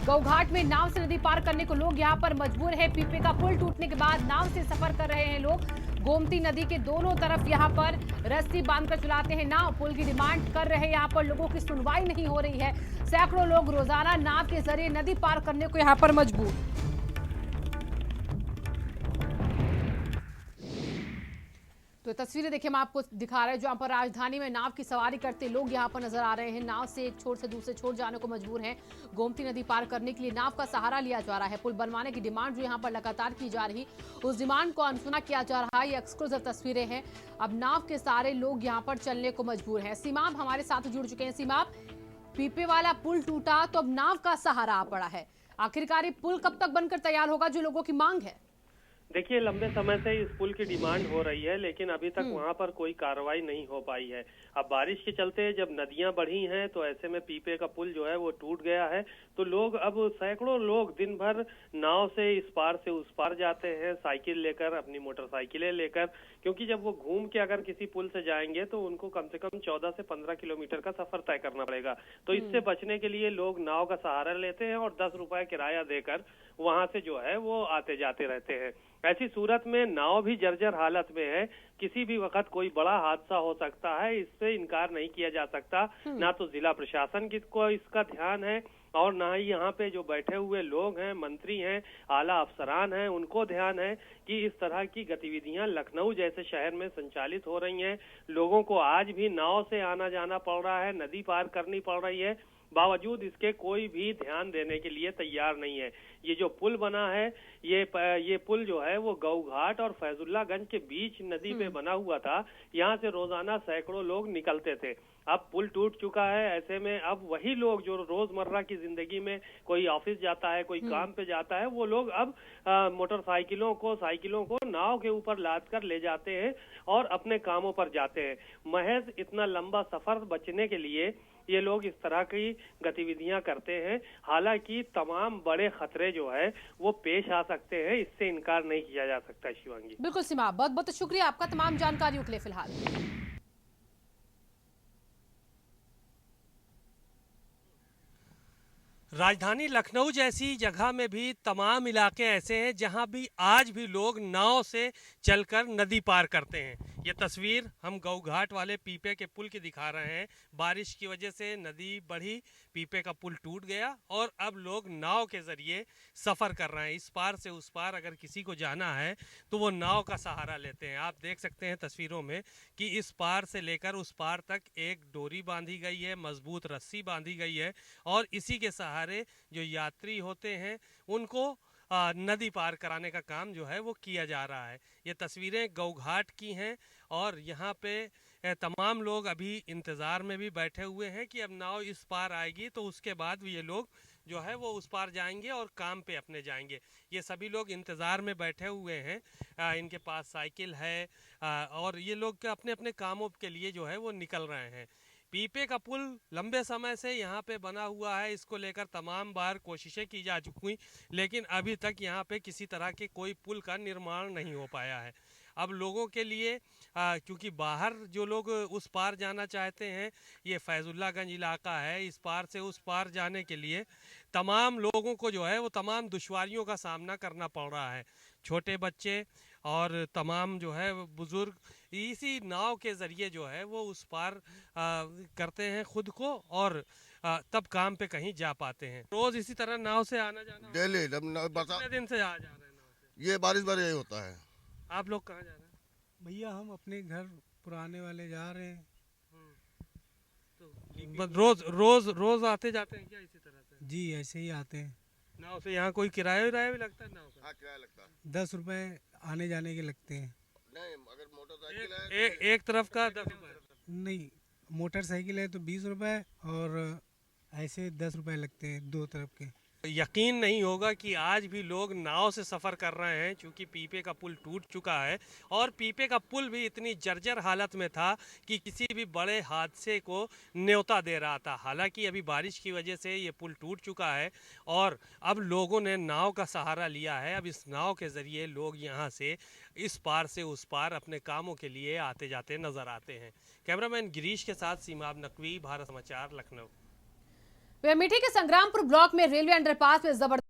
गौघाट में नाव से नदी पार करने को लोग यहां पर मजबूर है। पीपे का पुल टूटने के बाद नाव से सफर कर रहे हैं लोग। गोमती नदी के दोनों तरफ यहां पर रस्सी बांधकर चलाते हैं नाव। पुल की डिमांड कर रहे हैं यहां पर लोगों की सुनवाई नहीं हो रही है। सैकड़ों लोग रोजाना नाव के जरिए नदी पार करने को यहां पर मजबूर। तो तस्वीरें देखिए हम आपको दिखा रहे हैं जहां पर राजधानी में नाव की सवारी करते लोग यहां पर नजर आ रहे हैं। नाव से एक छोर से दूसरे छोर जाने को मजबूर हैं। गोमती नदी पार करने के लिए नाव का सहारा लिया जा रहा है। पुल बनवाने की डिमांड जो यहां पर लगातार की जा रही, उस डिमांड को अनसुना किया जा रहा है। ये एक्सक्लूसिव तस्वीरें हैं। अब नाव के सारे लोग यहां पर चलने को मजबूर हैं। सीमाब हमारे साथ जुड़ चुके हैं। सीमाब, पीपे वाला पुल टूटा तो अब नाव का सहारा आ पड़ा है। आखिरकार ये पुल कब तक बनकर तैयार होगा, जो लोगों की मांग है? देखिए, लंबे समय से इस पुल की डिमांड हो रही है, लेकिन अभी तक वहां पर कोई कार्रवाई नहीं हो पाई है। अब बारिश के चलते जब नदियां बढ़ी हैं तो ऐसे में पीपे का पुल जो है वो टूट गया है। तो लोग, अब सैकड़ों लोग दिन भर नाव से इस पार से उस पार जाते हैं, साइकिल लेकर, अपनी मोटरसाइकिलें लेकर, क्योंकि जब वो घूम के अगर किसी पुल से जाएंगे तो उनको कम से कम 14 से 15 किलोमीटर का सफर तय करना पड़ेगा। तो इससे बचने के लिए लोग नाव का सहारा लेते हैं और 10 रुपए किराया देकर वहां से जो है वो आते जाते रहते हैं। ऐसी सूरत में नाव भी जर्जर हालत में है। किसी भी वक्त कोई बड़ा हादसा हो सकता है, इससे इनकार नहीं किया जा सकता। ना तो जिला प्रशासन को इसका ध्यान है और ना ही यहाँ पे जो बैठे हुए लोग हैं, मंत्री हैं, आला अफसरान हैं, उनको ध्यान है कि इस तरह की गतिविधियां लखनऊ जैसे शहर में संचालित हो रही हैं। लोगों को आज भी नाव से आना जाना पड़ रहा है, नदी पार करनी पड़ रही है। बावजूद इसके कोई भी ध्यान देने के लिए तैयार नहीं है। ये जो पुल बना है, ये पुल जो है वो गौघाट और फैजुल्लागंज के बीच नदी पे बना हुआ था। यहाँ से रोजाना सैकड़ों लोग निकलते थे। अब पुल टूट चुका है, ऐसे में अब वही लोग जो रोजमर्रा की जिंदगी में कोई ऑफिस जाता है, कोई काम पे जाता है, वो लोग अब मोटरसाइकिलों को, साइकिलों को नाव के ऊपर लाद कर ले जाते हैं और अपने कामों पर जाते हैं। महज इतना लंबा सफर बचने के लिए ये लोग इस तरह की गतिविधियां करते हैं। हालांकि तमाम बड़े खतरे जो है वो पेश आ सकते हैं, इससे इनकार नहीं किया जा सकता। शिवांगी, बिल्कुल सीमा, बहुत बहुत शुक्रिया आपका तमाम जानकारियों के लिए। फिलहाल राजधानी लखनऊ जैसी जगह में भी तमाम इलाके ऐसे हैं जहां भी आज भी लोग नाव से चलकर नदी पार करते हैं। ये तस्वीर हम गौघाट वाले पीपे के पुल की दिखा रहे हैं। बारिश की वजह से नदी बढ़ी, पीपे का पुल टूट गया और अब लोग नाव के जरिए सफ़र कर रहे हैं। इस पार से उस पार अगर किसी को जाना है तो वो नाव का सहारा लेते हैं। आप देख सकते हैं तस्वीरों में कि इस पार से लेकर उस पार तक एक डोरी बांधी गई है, मजबूत रस्सी बांधी गई है और इसी के सहारे जो यात्री होते हैं उनको नदी पार कराने का काम जो है वो किया जा रहा है। ये तस्वीरें गौघाट की हैं और यहाँ पे तमाम लोग अभी इंतज़ार में भी बैठे हुए हैं कि अब नाव इस पार आएगी तो उसके बाद ये लोग जो है वो उस पार जाएंगे और काम पे अपने जाएंगे। ये सभी लोग इंतज़ार में बैठे हुए हैं। इनके पास साइकिल है और ये लोग अपने अपने कामों के लिए जो है वो निकल रहे हैं। पीपे का पुल लंबे समय से यहाँ पे बना हुआ है, इसको लेकर तमाम बार कोशिशें की जा चुकी, लेकिन अभी तक यहाँ पे किसी तरह के कोई पुल का निर्माण नहीं हो पाया है। अब लोगों के लिए क्योंकि बाहर जो लोग उस पार जाना चाहते हैं, ये फैजुल्लागंज इलाका है, इस पार से उस पार जाने के लिए तमाम लोगों को जो है वो तमाम दुश्वारियों का सामना करना पड़ रहा है। छोटे बच्चे और तमाम जो है बुजुर्ग इसी नाव के ज़रिए जो है वो उस पार करते हैं खुद को और तब काम पे कहीं जा पाते हैं। रोज़ इसी तरह नाव से आना जाना डेली कितने दिन से आ जा रहे हैं नाव से? ये बारिश बार यही होता है। आप लोग कहाँ जा रहे हैं? भैया हम अपने घर पुराने वाले जा रहे हैं। तो रोज रोज रोज आते जाते हैं क्या इसी तरह से? जी ऐसे ही आते हैं। नाव से यहाँ कोई किराया विराया भी लगता है नाव का? हाँ, किराया लगता है। 10 रुपए आने जाने के लगते हैं। नहीं, अगर मोटरसाइकिल है एक तरफ का 10 रुपए? नहीं, मोटरसाइकिल है तो 20 रुपए और ऐसे 10 रुपए लगते हैं दो तरफ के। यकीन नहीं होगा कि आज भी लोग नाव से सफ़र कर रहे हैं, क्योंकि पीपे का पुल टूट चुका है और पीपे का पुल भी इतनी जर्जर हालत में था कि किसी भी बड़े हादसे को न्योता दे रहा था। हालांकि अभी बारिश की वजह से ये पुल टूट चुका है और अब लोगों ने नाव का सहारा लिया है। अब इस नाव के ज़रिए लोग यहाँ से इस पार से उस पार अपने कामों के लिए आते जाते नज़र आते हैं। कैमरामैन गिरीश के साथ सीमाब नकवी, भारत समाचार, लखनऊ। तो अमेठी के संग्रामपुर ब्लॉक में रेलवे अंडरपास में जबरदस्त